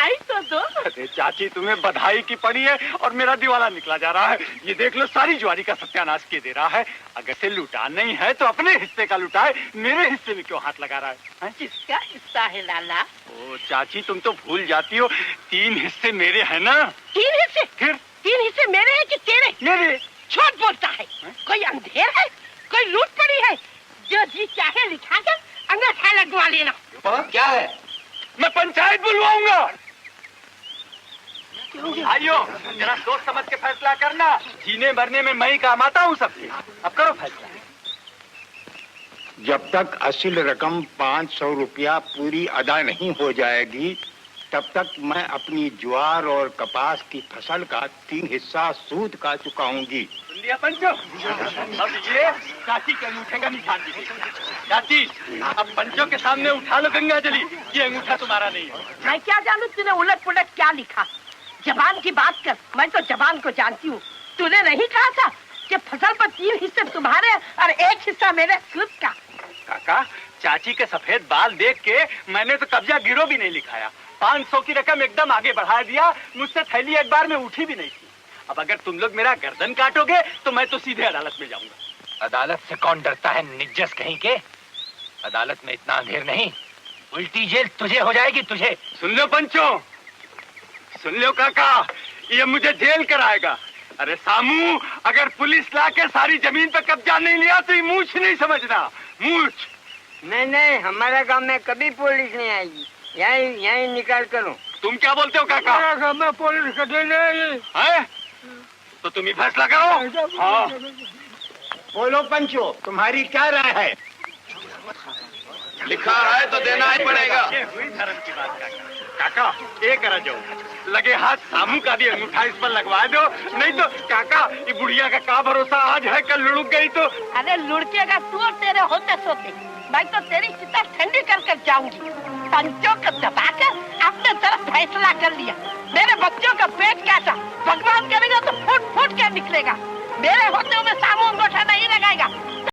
बधाई तो दो। अरे चाची, तुम्हें बधाई की पड़ी है और मेरा दिवाला निकला जा रहा है। ये देख लो, सारी ज्वारी का सत्यानाश किए दे रहा है। अगर से लुटा नहीं है तो अपने हिस्से का लुटाए, मेरे हिस्से में क्यों हाथ लगा रहा है? किसका हिस्सा है लाला? ओ चाची, तुम तो भूल जाती हो, 3 हिस्से मेरे हैं ना। 3 हिस्से? फिर 3 हिस्से मेरे हैं कि तेरे? मेरे। झूठ बोलता है। कोई अंधेर है, कोई लूट पड़ी है? जो जी चाहे लिखा कर अंगूठा लगवा लेना। क्या है? मैं पंचायत बुलवाऊंगा। भाइयों, जरा सोच समझ के फैसला करना। जीने मरने में मैं ही काम आता हूँ सबसे। अब करो फैसला। जब तक असल रकम 500 रुपया पूरी अदा नहीं हो जाएगी, तब तक मैं अपनी ज्वार और कपास की फसल का 3 हिस्सा सूद का चुकाऊंगी। सुन लिया पंचो? अब ये चाची के अंगूठे का निशान दीजिए। चाची, अब पंचो के सामने उठा लो गंगा जली। ये अंगूठा तुम्हारा नहीं है। मैं क्या जानूं तूने उलट पुलट क्या लिखा? जबान की बात कर, मैं तो जबान को जानती हूँ। तूने नहीं कहा था कि फसल पर 3 हिस्से तुम्हारे और 1 हिस्सा मेरे सूद का? काका, चाची के सफेद बाल देख के मैंने तो कब्जा गिरो भी नहीं लिखाया। 500 की रकम एकदम आगे बढ़ा दिया। मुझसे थैली एक बार में उठी भी नहीं थी। अब अगर तुम लोग मेरा गर्दन काटोगे तो मैं तो सीधे अदालत में जाऊंगा। अदालत से कौन डरता है निज्जस कहीं के? अदालत में इतना अंधेर नहीं, उल्टी जेल तुझे हो जाएगी, तुझे। सुन लो पंचो, सुन लो काका, ये मुझे जेल कराएगा। अरे सामू, अगर पुलिस लाके सारी जमीन पे कब्जा नहीं लिया तो ये मूछ नहीं समझना, मूछ। नहीं, हमारे गांव में कभी पुलिस नहीं आएगी। यहीं निकाल करो। तुम क्या बोलते हो काका? गांव में पुलिस कभी नहीं है? तो तुम ही फैसला करो। हाँ। बोलो पंचो, तुम्हारी क्या राय है? लिखा है तो देना ही पड़ेगा। ये हुई धर्म की बात काका। ये करा जो लगे हाथ सामू का भी अंगूठा इस पर लगवा दो, नहीं तो काका ये बुढ़िया का क्या भरोसा, आज है कल लुढ़क गई तो। अरे लुढ़केगा तू और तेरे होते सोते। मैं तो तेरी चिता ठंडी कर जाऊंगी। पंचों को दबाकर अपने तरफ फैसला कर लिया। मेरे बच्चों का पेट काटा, भगवान करेगा तो फूट फूट के निकलेगा। मेरे होते हुए सामू अंगूठा नहीं लगाएगा।